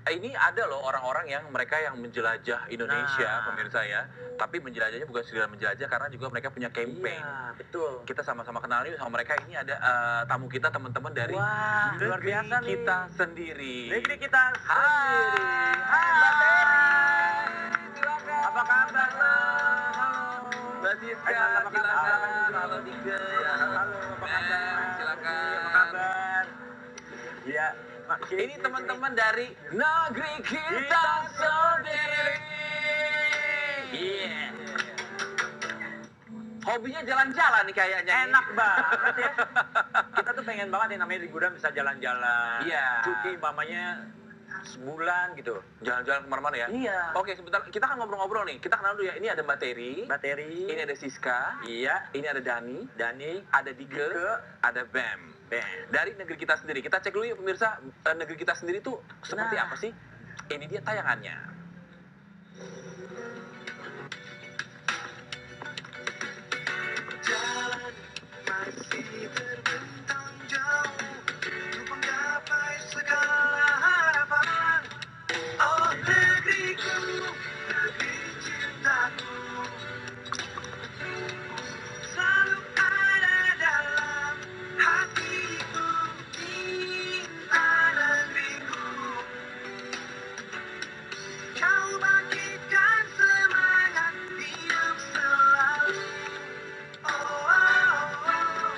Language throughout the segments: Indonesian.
ini ada loh orang-orang yang mereka yang menjelajah Indonesia, Nah. pemirsa ya. Tapi menjelajahnya bukan sekedar menjelajah karena juga mereka punya campaign. Iya, betul. Kita sama-sama kenal yuk sama mereka. Ini ada tamu kita, teman-teman dari Wah, luar negeri biasa nih. kita sendiri. Negeri kita sendiri. Hai, Mbak Terry. Silakan. Apa kabar lo? Mbak Siska, Apa kabar? silakan. Halo Tiga. Halo, apa kabar? Silakan. Apa kabar? Iya. Ini teman-teman dari negeri kita sendiri. Iya. Hobinya jalan-jalan nih kayaknya. Enak banget ya. Kita tuh pengen banget yang namanya liburan bisa jalan-jalan. Iya. Cuti umpamanya sebulan gitu. Jalan-jalan kemana-mana ya? Iya. Oke, sebentar. Kita kan ngobrol-ngobrol nih. Kita kenal dulu ya. Ini ada Mbak Terry. Mbak Terry. Ini ada Siska. Iya. Ini ada Dani. Dani. Ada Dige. Dige. Ada Bam. Dari negeri kita sendiri. Kita cek dulu ya pemirsa. Negeri kita sendiri tuh seperti Nah. apa sih? Ini dia tayangannya. Jalan masih terbentang jauh untuk menggapai segala harapan. Oh negeriku, negeri cintaku, selalu ada dalam hatiku. Cinta negeriku, kau bangkitkan semangat hidup selalu. Oh, oh, oh.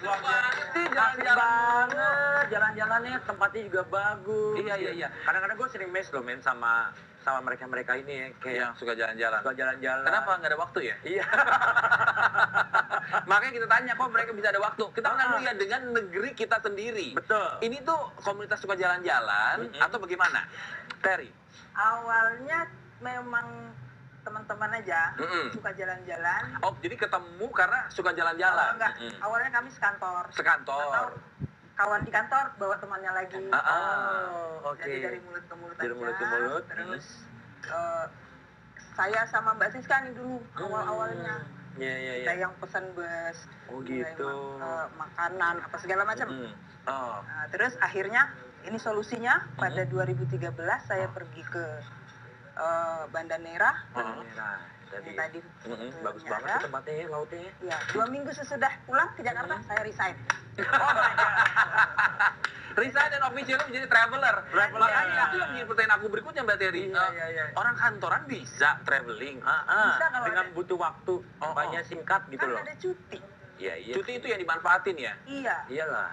Pasti Asik jalan-jalan banget, jalan-jalannya tempatnya juga bagus. Iya, iya, iya. Kadang-kadang gue sering mes loh men sama mereka-mereka ini ya, kayak yang suka jalan-jalan. suka jalan-jalan. Kenapa nggak ada waktu ya? Iya. Makanya kita tanya kok mereka bisa ada waktu. Kita kenal dulu ya dengan negeri kita sendiri. Betul. Ini tuh komunitas suka jalan-jalan atau bagaimana? Terry. Awalnya memang teman-teman aja Mm-mm. suka jalan-jalan. Oh, jadi ketemu karena suka jalan-jalan. Enggak, awalnya kami sekantor. Sekantor. Atau kawan di kantor bawa temannya lagi. Oh, oke. Jadi dari mulut ke mulut Dari aja. mulut ke mulut. Terus saya sama Mbak Siska nih dulu awal-awalnya. Iya, iya, iya. Kita yang pesan bus. Oh, mulai gitu. makanan apa segala macam. Oh. Nah, terus akhirnya ini solusinya pada 2013 saya pergi ke Banda Neira. Nah, tadi. Yang tadi Bagus Nyara. banget sih tempatnya ya, lautnya ya. Ya, 2 minggu sesudah pulang ke Jakarta saya resign. Oh my God. Resign dan officially menjadi traveler. Traveler. Makanya itu yang menjadi pertanyaan aku berikutnya Mbak Terry. Iya, iya, iya. Orang kantoran bisa traveling. Bisa kalau dengan ada- butuh waktu banyak singkat gitu Kan loh. ada cuti. Iya, iya. Cuti itu yang dimanfaatin ya? Iya. Iyalah.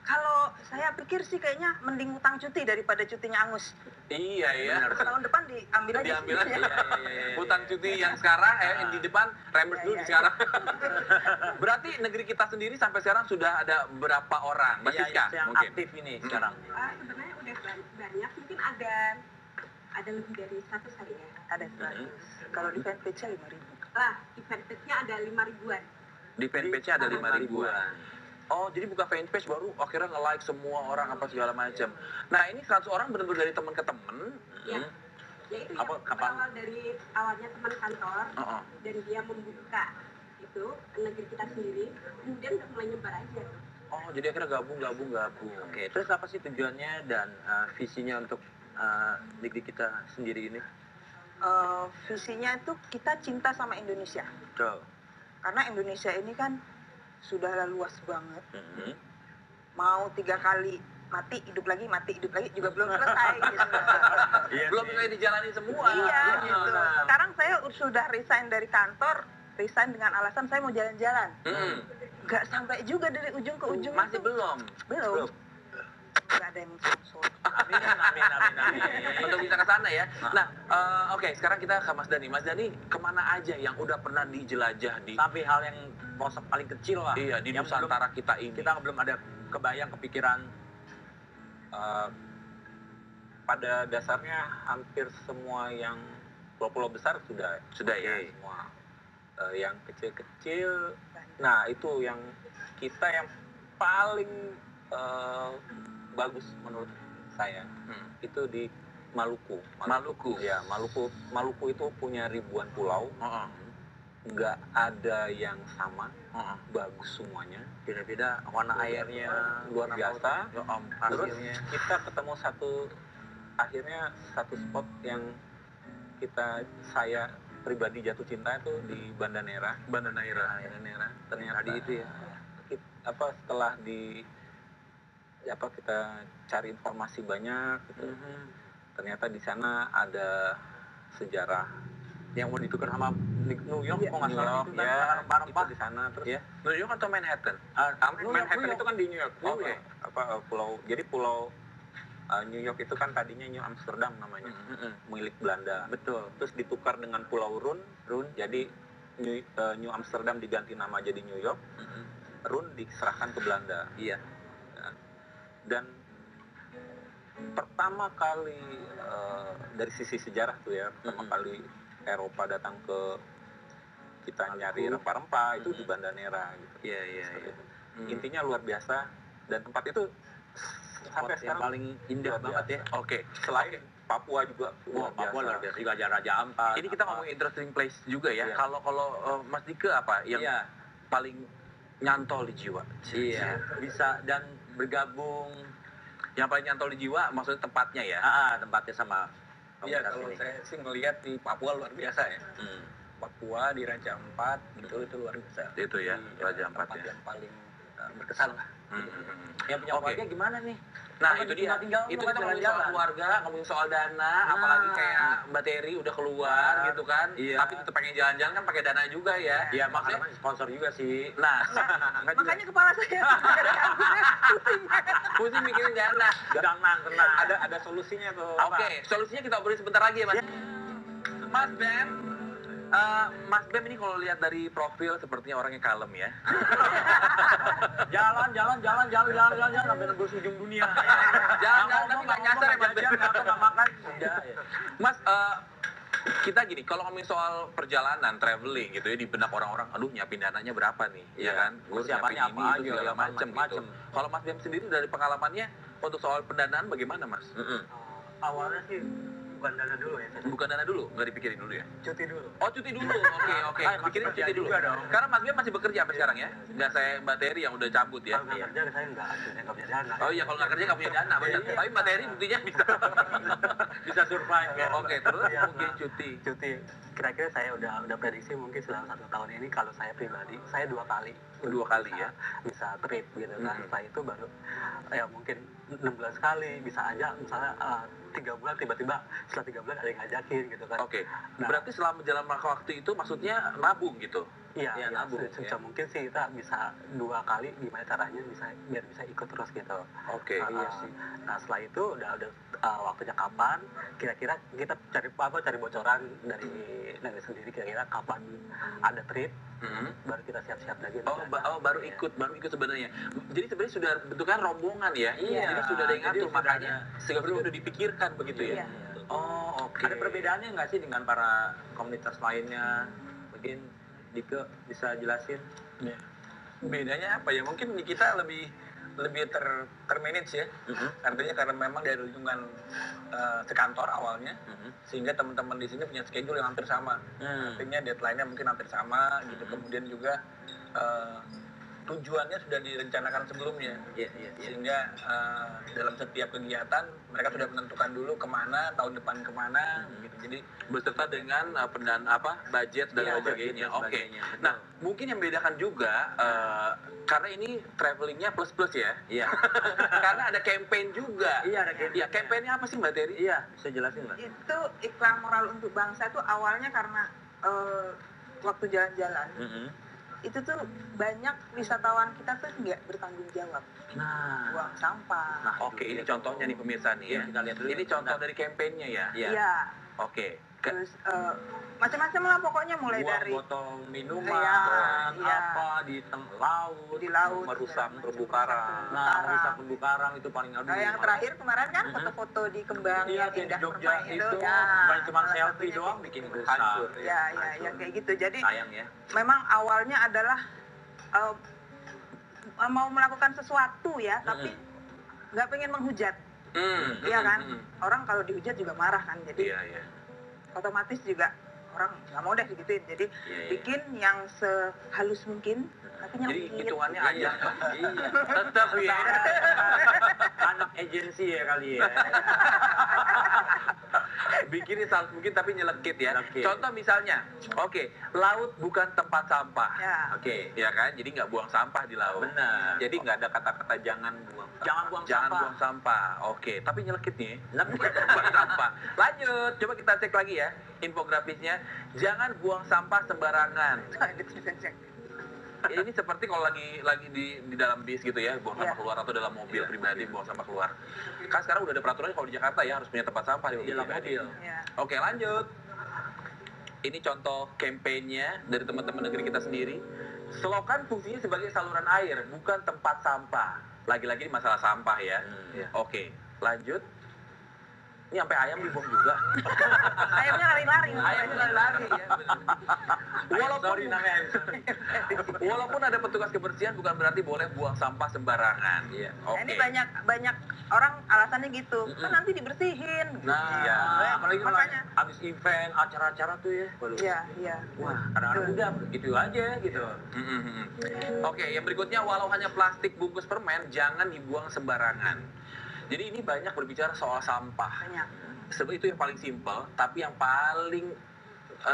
Kalau saya pikir sih kayaknya mending utang cuti daripada cutinya angus. Iya, iya. Benar. Tahun depan diambil aja. Diambil aja. Iya, iya, iya. Hutang cuti yang sekarang, di depan, reimburse Iya, dulu iya, di sekarang. Berarti negeri kita sendiri sampai sekarang sudah ada berapa orang? Mbak Iya, Siska yang mungkin? aktif ini sekarang. Sebenarnya udah banyak, mungkin ada lebih dari 100 hari ya. Ada 100. Kalau di fanpage-nya 5.000. Di fanpage-nya ada 5 ribuan. Di fanpage-nya ada 5 ribuan. Oh, jadi buka fanpage baru akhirnya nge-like semua orang apa segala macam. Nah, ini 100 orang benar-benar dari teman ke teman. Ya. Ya itu Apa- yang kapan? berawal dari awalnya teman kantor Oh. dan dia membuka itu negeri kita sendiri, kemudian udah mulai nyebar aja. Oh, jadi akhirnya gabung. Oke, terus apa sih tujuannya dan visinya untuk negeri kita sendiri ini? Visinya itu kita cinta sama Indonesia. Betul. Karena Indonesia ini kan sudah luas banget. Mhm. Mau 3 kali mati hidup lagi juga belum selesai gitu. Iya Belum sih. bisa dijalani semua. Iya gitu. Nah. Sekarang saya sudah resign dari kantor, resign dengan alasan saya mau jalan-jalan. Nggak sampai juga dari ujung ke ujung. Masih itu. belum. Belum. Nggak ada yang sponsor. Amin, amin, amin, amin. Untuk bisa ke sana ya. Nah, oke, sekarang kita ke Mas Dani. Mas Dani, kemana aja yang udah pernah dijelajah di Sampai hal yang pelosok paling kecil lah. iya di Yang Nusantara kita ini? kita belum ada kebayang kepikiran. Pada dasarnya hampir semua yang pulau-pulau besar sudah ya. semua. Yang kecil-kecil, nah itu yang kita yang paling bagus menurut saya itu di Maluku. Maluku. Ya, Maluku itu punya ribuan pulau. Nggak ada yang sama. Bagus semuanya. Beda-beda warna airnya Luar biasa. Terus hasilnya. kita ketemu akhirnya satu spot yang saya pribadi jatuh cinta itu di Banda Neira. Ternyata Tadi itu ya. Setelah kita cari informasi banyak gitu. Ternyata di sana ada sejarah Yang mau ditukar sama New York, kok nggak New salah York, itu kan ya, rempah-rempah. itu di sana terus Ya. New York atau Manhattan? Manhattan itu kan di New York. Oke. Pulau New York itu kan tadinya New Amsterdam namanya, milik Belanda. Betul. Terus ditukar dengan Pulau Run, jadi New Amsterdam diganti nama jadi New York, Run diserahkan ke Belanda. Iya. Dan pertama kali dari sisi sejarah tuh ya, pertama kali Eropa datang ke kita nyari rempah-rempah itu di Banda Neira gitu. Iya. Intinya luar biasa, dan tempat itu sampai Yang sekarang paling indah luar banget ya. biasa. Oke. Selain Papua juga Wah, Papua luar biasa. Juga Raja Ampat. Ini kita ngomongin interesting place juga ya. Iya. Kalau Mas Dike apa yang Iya. paling nyantol di jiwa? Iya. Bisa dan bergabung. Yang paling nyantol di jiwa maksudnya tempatnya ya. Tempatnya sama. Iya, komunitas kalau ini. saya sih ngelihat di Papua luar biasa ya. Papua di Raja Ampat itu luar biasa. Itu ya, Di, Raja Ampat tempat ya. yang paling berkesan lah. Yang punya Oke. keluarga gimana nih? Nah Kan itu dia, tinggal itu bukan kita ngomongin soal jalan-jalan. keluarga, ngomongin soal dana, Nah. apalagi kayak Mbak Terry udah keluar gitu kan, Iya. tapi tetap pengen jalan-jalan kan pakai dana juga ya. Iya, maksudnya. makanya sponsor juga sih. Nah, Makanya kepala saya pusing. pusing mikirin dana. Tenang. ada solusinya tuh. Oke, solusinya kita obrolin sebentar lagi ya Mas. Mas Bem, Mas Bem ini kalau lihat dari profil sepertinya orangnya kalem ya. Jalan sampai nembus ujung dunia. Jalan tapi nggak nyasar ya Mas Bem. Nggak makan. Udah, ya. Mas, kita gini, kalau ngomongin soal perjalanan, traveling gitu ya, di benak orang-orang, aduh nyiapin dananya berapa nih, ya kan? Gue siapin Persiapannya ini, apa itu aja, segala ya, macem gitu. macem. Kalau Mas Bem sendiri dari pengalamannya, untuk soal pendanaan bagaimana Mas? Awalnya sih bukan dana dulu ya, Bukan dana dulu, nggak dipikirin dulu ya? cuti dulu. Oh cuti dulu, oke. Masih Pikirin kerja cuti dulu. juga dong. Karena Mas Bem masih bekerja sampai sekarang ya? Nggak saya Mbak Terry yang udah cabut ya? Kalau nggak kerja saya nggak punya dana. Oh iya, kalau nggak kerja nggak punya dana, benar. Tapi Mbak Terry buktinya bisa. Bisa survive ya. Oke, terus Iya, mungkin nah. cuti. Cuti kira-kira saya udah prediksi mungkin dalam 1 tahun ini kalau saya pribadi saya 2 kali Ya? bisa trip gitu kan. Setelah itu baru ya mungkin 16 kali bisa aja misalnya 3 bulan tiba-tiba setelah 3 bulan ada yang ngajakin gitu kan. Oke, Nah. berarti selama jalan waktu itu maksudnya nabung gitu? Iya, Iya, nabung, sebisa mungkin sih kita bisa 2 kali gimana caranya biar bisa ikut terus gitu. Oke, Iya sih. Nah setelah itu udah waktunya kapan? Kira-kira kita cari bocoran dari sendiri kira-kira kapan ada trip, baru kita siap-siap lagi. Baru ikut sebenarnya. Jadi sebenarnya sudah bentukan rombongan ya. Iya, Jadi sudah ada yang jadi ngatur, sudah makanya ada segala itu udah dipikirkan begitu ya. Iya. Oh, oke. Ada perbedaannya nggak sih dengan para komunitas lainnya? Mungkin Dike bisa jelasin. Bedanya apa ya? Mungkin di kita lebih termanage ya. Artinya karena memang dari lingkungan sekantor awalnya, sehingga teman-teman di sini punya schedule yang hampir sama. Artinya deadline-nya mungkin hampir sama gitu. Kemudian juga tujuannya sudah direncanakan sebelumnya. Sehingga dalam setiap kegiatan mereka sudah menentukan dulu kemana, tahun depan kemana gitu. Jadi Beserta dengan budget dan Iya, lain sebagainya. budget dan Oke. sebagainya, betul. Nah, mungkin yang membedakan juga karena ini travelingnya plus ya. Iya. Karena ada campaign juga. Iya, ada campaign. Iya, campaignnya apa sih Mbak Terry? Iya, bisa jelasin Mbak. Itu iklan moral untuk bangsa itu awalnya karena waktu jalan-jalan itu tuh banyak wisatawan kita tuh nggak bertanggung jawab, Nah, buang sampah. Oke, ini contohnya nih pemirsa nih ya. Iya, kita lihat dulu. Ini contoh dari campaignnya ya. Iya. Iya. Oke. Terus macam-macam lah pokoknya mulai buang dari botol minuman, Iya. apa di laut, di laut, merusak segala terumbu macam, karang. terumbu Nah, karang. rusak terumbu karang itu paling aduh. Nah, yang terakhir kemarin kan foto-foto di Kembang Iya, yang di indah Jogja permai itu ya, bukan cuma salah selfie satunya doang kayak bikin gitu. rusak. Hancur. Ya kayak gitu. Jadi Sayang ya. memang awalnya adalah mau melakukan sesuatu ya, tapi nggak pengen menghujat, iya kan? Orang kalau dihujat juga marah kan, jadi Iya. otomatis juga orang nggak mau deh digituin. Jadi bikin yang sehalus mungkin, tapi Jadi nyelkit. hitungannya aja. Iya. Tetap ya. Anak agensi ya kali ya. Bikinnya salah mungkin tapi nyelekit ya. Nyelekit. Contoh misalnya, oke, laut bukan tempat sampah. Ya. Oke. Ya kan? Jadi nggak buang sampah di laut. Benar. Jadi nggak ada kata-kata jangan buang. Jangan buang sampah. Buang sampah. Oke, tapi nyelekitnya Nyelekit. bukan buang sampah. Lanjut, coba kita cek lagi ya infografisnya. Jangan buang sampah sembarangan. Ada tulisan. Ini seperti kalau lagi di dalam bis gitu ya, buang sampah Iya. keluar atau dalam mobil pribadi buang sampah keluar. Kan sekarang udah ada peraturannya kalau di Jakarta ya harus punya tempat sampah di Di dalam pribadi. mobil. Ya. Oke, lanjut. Ini contoh kampanyenya dari teman-teman negeri kita sendiri. Selokan fungsinya sebagai saluran air, bukan tempat sampah. Lagi-lagi ini masalah sampah ya. Iya. Oke, lanjut. Ini sampai ayam dibuang juga. Ayamnya lari-lari. Ayamnya lari-lari ya. bener. Sorry namanya. Walaupun ada petugas kebersihan bukan berarti boleh buang sampah sembarangan. Iya. Nah, Oke. ini banyak orang alasannya gitu. Kan nanti dibersihin. Nah, Iya. apalagi kalau Makanya. habis event, acara-acara tuh ya. Waduh. Iya. Wah, kadang-kadang udah gitu aja gitu. Oke, yang berikutnya walau hanya plastik bungkus permen jangan dibuang sembarangan. Jadi ini banyak berbicara soal sampah. Banyak. Sebab itu yang paling simpel, tapi yang paling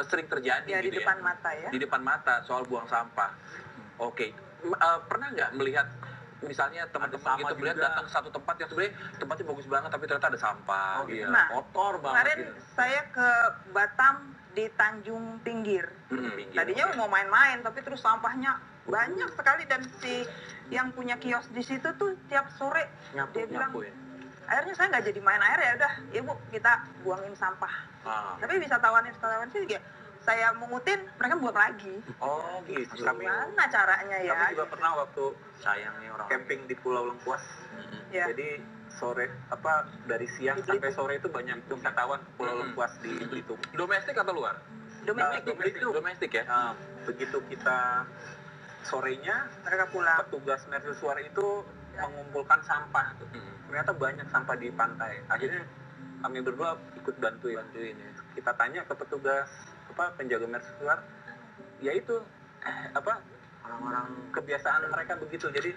sering terjadi Ya, di gitu depan mata ya. Di depan mata soal buang sampah. Oke, pernah nggak melihat misalnya teman-teman sama gitu melihat juga. datang ke satu tempat yang sebenarnya tempatnya bagus banget tapi ternyata ada sampah. Oh gitu. iya, Nah, kotor banget Kemarin gitu. saya ke Batam di Tanjung Pinggir. Pinggir, Tadinya oke. mau main-main, tapi terus sampahnya banyak sekali dan si yang punya kios di situ tuh tiap sore dia bilang, Nyapu ya. akhirnya saya nggak jadi main air ya udah, ibu kita buangin sampah. Ah. Tapi wisatawan sih ya, saya mungutin mereka buang lagi. Oh gitu. Gimana caranya ya? Kami juga pernah waktu Sayangnya orang. camping di Pulau Lengkuas. Ya. Jadi sore dari siang Di sampai Belitung. sore itu banyak wisatawan ke Pulau Lengkuas di Belitung. Domestik atau luar? Domestik Domestik ya. Begitu kita sorenya, mereka pulang. petugas mercusuar itu mengumpulkan sampah. Ternyata banyak sampah di pantai. Akhirnya kami berdua ikut bantuin ya. Kita tanya ke petugas penjaga mercusuar, yaitu orang-orang kebiasaan mereka begitu. Jadi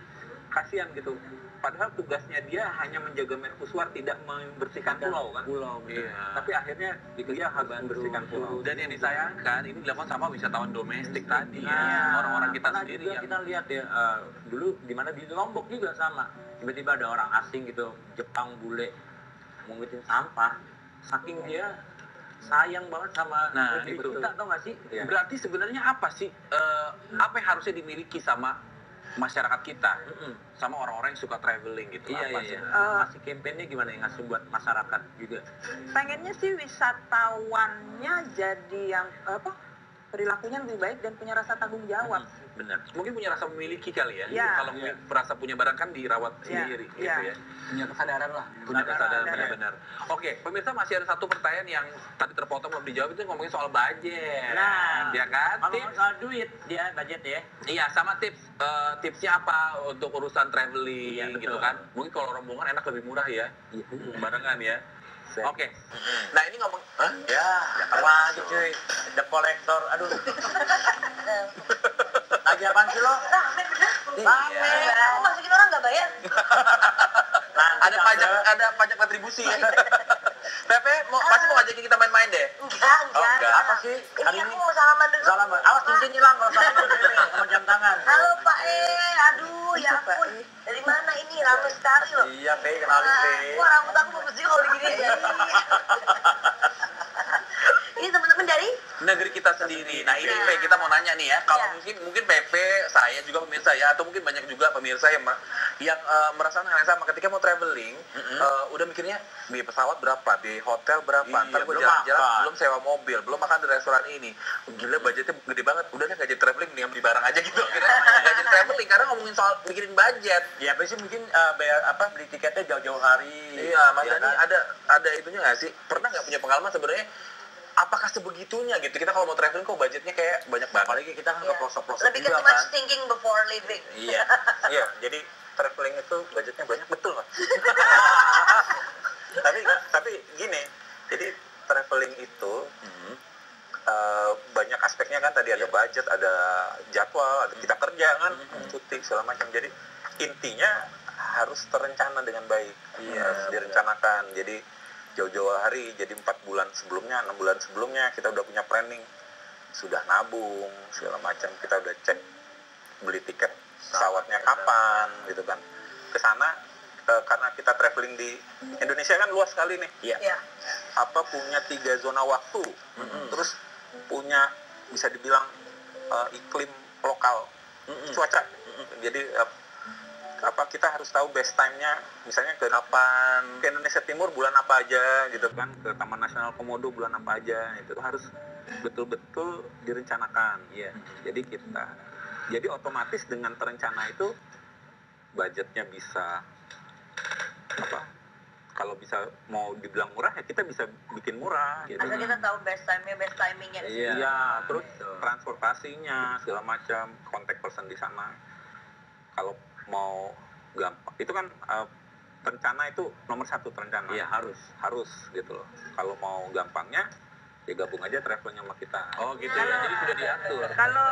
kasihan gitu. Padahal tugasnya dia hanya menjaga mercusuar, tidak membersihkan pulau kan. Iya. Tapi akhirnya dia harus membersihkan pulau. Dan yang disayangkan ini dilakukan sama wisatawan domestik tadi ya. Nah, Orang-orang kita pernah sendiri juga yang kita lihat ya dulu di mana di Lombok juga sama. Tiba-tiba ada orang asing gitu, Jepang bule mengutin sampah. Saking dia sayang banget sama Nah, negeri itu. kita, tau gak sih? Iya. berarti sebenarnya apa sih apa yang harusnya dimiliki sama masyarakat kita, sama orang-orang yang suka traveling gitu? Iya, apa iya, sih? iya. Ngasih kampanye gimana yang ngasih buat masyarakat juga? Pengennya sih wisatawannya jadi yang perilakunya lebih baik dan punya rasa tanggung jawab. Benar. Mungkin punya rasa memiliki kali ya. Iya. Kalau merasa punya barang kan dirawat Iya, sendiri gitu iya. ya. Punya kesadaran lah. Punya kesadaran Kesadaran. benar-benar. Oke, pemirsa masih ada satu pertanyaan yang tadi terpotong belum dijawab, itu ngomongin soal budget. Nah, ya kan? Kalau Tips. soal duit dia budget ya. Iya, sama tipsnya apa untuk urusan traveling Iya, gitu betul. kan? Mungkin kalau rombongan enak lebih murah ya, barengan ya. Saya- Oke. Nah ini ngomong, hah? Ya, lagi cuy. The Collector, aduh. Lagi apaan sih lo? Rame, aku masukin orang nggak bayar. Ada pajak retribusi ya. Pepe pasti mau ngajakin kita main-main deh. Enggak. enggak. Apa sih? Ini Hari aku ini mau salaman dulu. salaman. Awas cincin hilang kalau salaman Bebe sama jam tangan. Halo Pak aduh ya ampun. Dari mana ini? Rame sekali loh. Iya, Pe, kenalin, Pe. Wah, rambut aku bagus juga kalau digini. Ini teman-teman dari Negeri kita sendiri. Nah ini Iya. Pe, kita mau nanya nih ya. Kalau Iya. mungkin Pepe, saya juga pemirsa ya, atau mungkin banyak juga pemirsa yang merasakan hal yang sama ketika mau traveling, udah mikirnya biaya pesawat berapa, biaya hotel berapa, Iya, ntar gue belum jalan-jalan makan. belum sewa mobil, belum makan di restoran ini. Gila budgetnya gede banget. Udah deh nggak jadi traveling, mendingan beli barang aja gitu. Akhirnya nggak jadi traveling karena ngomongin soal mikirin budget. Ya, apa sih mungkin bayar beli tiketnya jauh-jauh hari. Iya, Mas ya Dani kan? ada itunya nggak sih? Pernah nggak punya pengalaman sebenarnya apakah sebegitunya gitu? Kita kalau mau traveling kok budgetnya kayak banyak banget. Apalagi kita kan ke pelosok-pelosok Lebih ke juga too much kan. thinking before living. Iya, iya. Jadi traveling itu budgetnya banyak, betul Pak. tapi gini, jadi traveling itu banyak aspeknya kan, tadi ada budget, ada jadwal, ada kita kerja kan, cuti segala macam. Jadi intinya harus terencana dengan baik, harus direncanakan. Jadi jauh-jauh hari, jadi 4 bulan sebelumnya, 6 bulan sebelumnya kita udah punya planning, sudah nabung segala macam, kita udah cek beli tiket pesawatnya kapan gitu kan ke sana. Karena kita traveling di Indonesia kan luas sekali nih, punya 3 zona waktu, terus punya bisa dibilang iklim lokal, cuaca. Jadi kita harus tahu best time-nya, misalnya ke Indonesia Timur bulan apa aja gitu kan, ke Taman Nasional Komodo bulan apa aja, itu harus betul-betul direncanakan. Jadi otomatis dengan terencana itu budgetnya bisa kalau bisa mau dibilang murah ya kita bisa bikin murah gitu. Asal kita tahu best time-nya, best timing-nya. Iya, terus transportasinya segala macam, contact person di sana. Kalau mau gampang itu kan rencana itu nomor 1 terencana. Iya, harus gitu loh. Kalau mau gampangnya ya gabung aja travelnya sama kita. Oh gitu ya, jadi sudah diatur. Kalau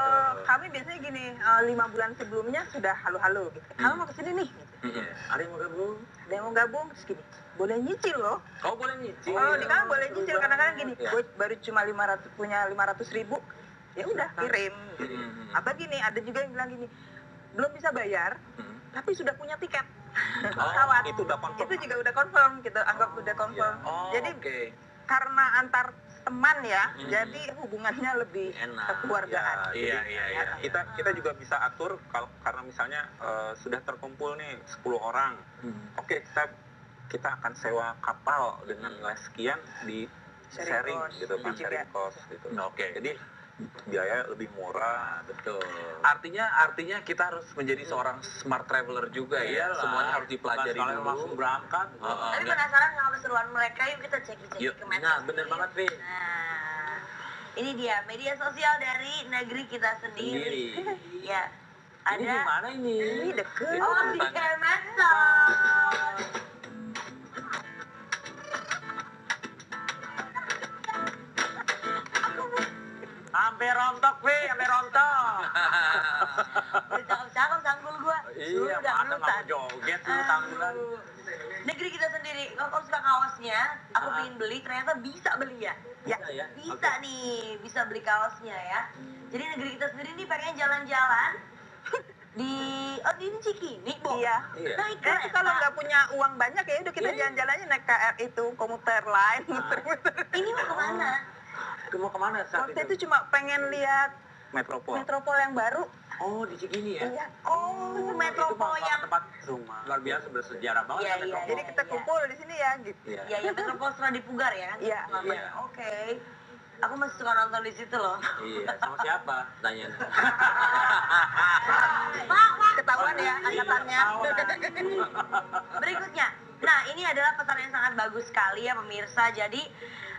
kami biasanya gini, 5 bulan sebelumnya sudah halo-halo gitu. Kamu mau kesini nih? Gitu. Ada yang mau gabung? Ada yang mau gabung, terus gini, boleh nyicil loh. Oh boleh nyicil. Kalau di kamu boleh nyicil, kadang-kadang gini, gue baru cuma 500 ribu, ya udah kirim. Gitu. Apa gini, ada juga yang bilang gini, belum bisa bayar, tapi sudah punya tiket pesawat. Itu udah confirm. Itu juga udah confirm, gitu, anggap udah confirm. Jadi karena antar teman ya, jadi hubungannya lebih kekeluargaan. Iya. Kita juga bisa atur karena misalnya sudah terkumpul nih 10 orang. Oke, kita akan sewa kapal dengan nilai sekian di sharing gitu kan, sharing cost gitu. Oke. Jadi biaya lebih murah, betul. Artinya kita harus menjadi seorang smart traveler juga ya. Semuanya harus dipelajari kalau dulu. langsung berangkat. Tapi penasaran sama keseruan mereka, yuk kita cek-cek ke medsos. Nah, bener banget, Vi. Nah, ini dia media sosial dari negeri kita sendiri. Ya, ada. Ini di mana ini? Ini deket. Oh, di Kemensos. Sampai rontok, Vi, sampai rontok. Udah cakep-cakep sanggul gua. Iya, Udah mana nggak mau joget lu tanggulan. Negeri kita sendiri, kalau suka kaosnya, aku pengen beli, ternyata bisa beli ya. Bisa nih, bisa beli kaosnya ya. Jadi negeri kita sendiri nih pengen jalan-jalan di Cikini, Bo. Iya. Naik Itu kalau nggak punya uang banyak ya udah kita jalan-jalannya naik KR itu, komuter lain, muter-muter. Ini mau kemana? Mau kemana saat Waktu itu cuma pengen lihat metropol yang baru. Oh, di Cikini ya? Iya. Oh, metropol yang tempat rumah luar biasa bersejarah banget. Iya, kan metropol. Jadi kita kumpul di sini ya gitu. Iya, metropol setelah dipugar ya kan? Iya. Namanya. Oke. Aku masih suka nonton di situ loh. Iya, sama siapa? Tanya. Pak. Ketahuan ya angkatannya. Berikutnya. Nah, ini adalah pesan yang sangat bagus sekali ya pemirsa. Jadi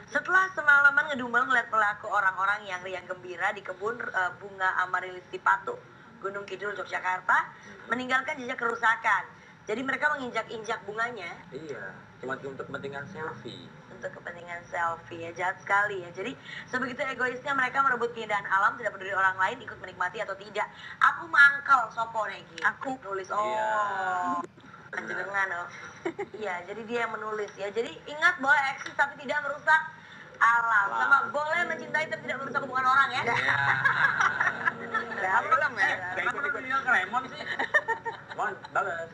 setelah semalaman ngedumel ngeliat pelaku orang-orang yang riang gembira di kebun bunga Amaryllis di Patu, Gunung Kidul, Yogyakarta, meninggalkan jejak kerusakan. Jadi mereka menginjak-injak bunganya. Iya, cuma untuk kepentingan selfie. Untuk kepentingan selfie ya, jahat sekali ya. Jadi sebegitu egoisnya mereka merebut keindahan alam, tidak peduli orang lain ikut menikmati atau tidak. Aku mangkal sopo Neki. Aku nulis. Oh. Panjenengan oh. Iya, jadi dia yang menulis ya. Jadi ingat boleh eksis tapi tidak merusak alam. Sama boleh mencintai tapi tidak merusak hubungan orang ya. Belum ya. Kenapa lu bilang ke Raymond sih? Mon, balas.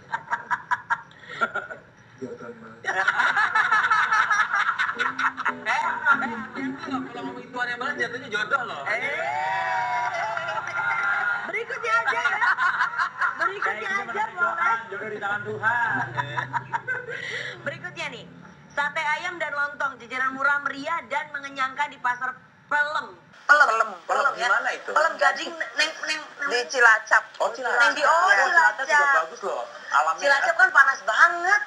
Kalau ngomong ituan yang balas jatuhnya jodoh loh. Berikutnya aja ya. Berikutnya aja boleh. Jodoh di tangan Tuhan. Berikutnya nih, sate ayam dan lontong jajanan murah meriah dan mengenyangkan di pasar Pelem. Pelem ya. Gimana itu? Pelem Gading neng Di Cilacap. Oh, Cilacap. Neng di oh Ya, Cilacap juga Cilacap. bagus loh. Alamnya. Cilacap kan panas banget.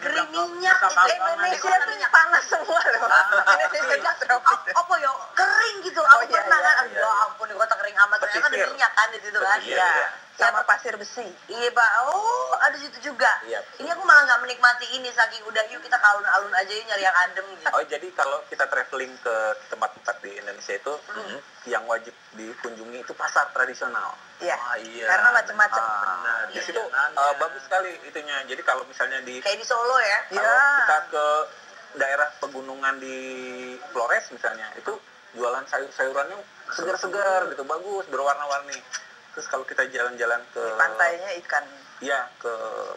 Gering minyak. Indonesia tuh panas semua loh. Indonesia tuh tropis. Apa ya? Kering gitu. Aku iya, pernah iya, kan. Aduh, ya ampun di kota kering amat. Ternyata ada Pesisir. minyak kan di situ kan. Iya, iya. Sama pasir besi. Iya Pak, oh ada situ juga. Iya. Ini aku malah nggak menikmati ini saking udah yuk kita ke alun-alun aja yuk nyari yang adem gitu. Oh, jadi kalau kita traveling ke tempat-tempat di Indonesia itu yang wajib dikunjungi itu pasar tradisional. Iya. Ah, iya. Karena macam-macam. Benar. Di situ bagus sekali itunya. Jadi kalau misalnya di Kayak di Solo ya. kalau kita ke daerah pegunungan di Flores misalnya, itu jualan sayur-sayurannya segar-segar gitu, bagus, berwarna-warni. Terus kalau kita jalan-jalan ke Di pantainya ikan. Iya, ke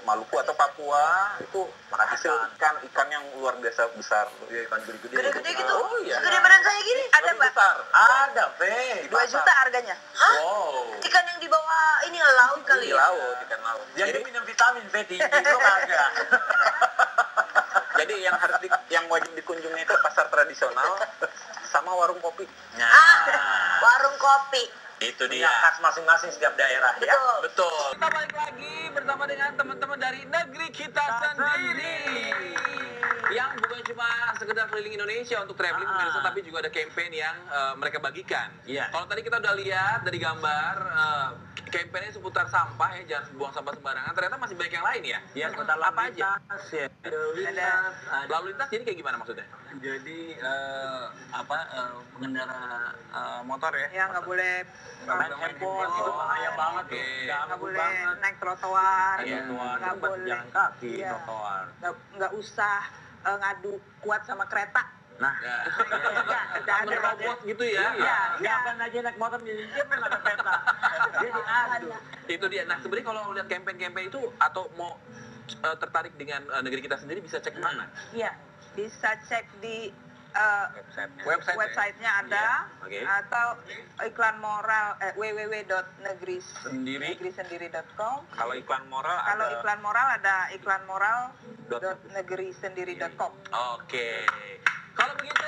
Maluku atau Papua itu hasil ikan yang luar biasa besar. Ya, ikan gede-gede. Gede-gede gitu. Oh iya. Segede badan saya gini. Ada Lebih Mbak. besar. Ada, Be. 2 juta harganya. Hah? Wow. Ikan yang di bawah ini laut kali Di ya? laut, ikan laut. Yang Jadi, minum vitamin B tinggi itu kagak. jadi yang wajib dikunjungi itu pasar tradisional sama warung kopi. Warung kopi. Itu Iya. dia khas masing-masing setiap daerah ya. Betul. Betul. Kita balik lagi bersama dengan teman-teman dari negeri kita sendiri. Yang bukan cuma sekedar keliling Indonesia untuk traveling pemirsa, tapi juga ada campaign yang mereka bagikan. Iya. Kalau tadi kita udah lihat dari gambar campaignnya seputar sampah ya, jangan buang sampah sembarangan. Ternyata masih banyak yang lain ya. Ya, seputar apa aja? ya. Lalu lintas jadi kayak gimana maksudnya? Jadi pengendara motor ya. Ya nggak boleh Main handphone itu bahaya banget tuh. Oke. nggak boleh naik trotoar, Iya. nggak boleh Jalan kaki, Iya. trotoar. nggak usah ngadu kuat sama kereta. Nah, Udah ada. Robot gitu ya. Iya. siapkan aja naik motor dia kan ada peta. Dia diadu. Itu dia. Nah, sebenarnya kalau lihat campaign-campaign itu atau mau tertarik dengan negeri kita sendiri bisa cek mana? Iya, bisa cek di Website-nya ada, Oke. atau iklan moral www.negrisendiri.com. Kalau iklan moral Kalau ada iklan moral ada iklanmoral.negrisendiri.com. Oke. Kalau begitu,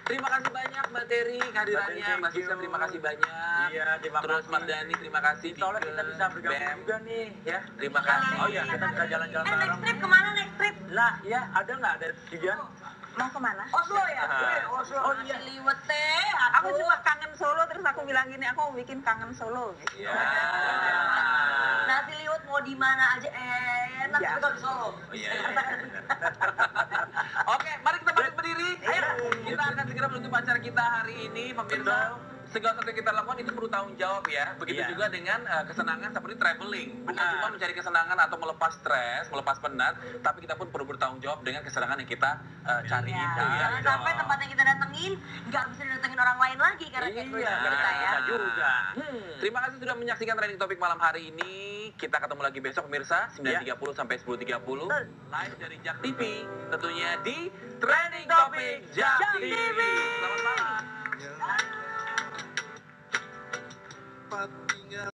terima kasih banyak Mbak Terry kehadirannya. Mbak Terry, Mbak thank Sisa you. terima kasih banyak. Iya, terima Terus kasih. Mardani terima kasih. Soalnya Dike, kita bisa bergabung Bem, juga nih, ya. Terima kasih. Oh iya, kita bisa jalan-jalan Next bareng. trip kemana next trip? Nah, ya ada nggak ada tujuan? Mau kemana? Oslo ya? Oslo. Oh, iya. Liwet teh. Aku cuma kangen Solo, terus aku bilang gini, aku mau bikin kangen Solo. Gitu. Ya. Nasi liwet mau di mana aja enak Iya. kalau di Solo. Iya. Oke, mari kita balik berdiri. Ayo, kita akan segera menutup acara kita hari ini, pemirsa. Segala sesuatu yang kita lakukan itu perlu tanggung jawab ya. Begitu Iya. juga dengan kesenangan seperti traveling. Bukan Benar. cuma mencari kesenangan atau melepas stres, melepas penat, tapi kita pun perlu bertanggung jawab dengan kesenangan yang kita cari itu ya. Jangan sampai tempat yang kita datengin nggak bisa didatengin orang lain lagi karena kayak Iya, kita ya. kita juga. Terima kasih sudah menyaksikan trending topik malam hari ini. Kita ketemu lagi besok pemirsa 9.30 sampai 10.30 live dari Jak TV tentunya di Trending Topik Jak TV. Selamat malam. Tempat tinggal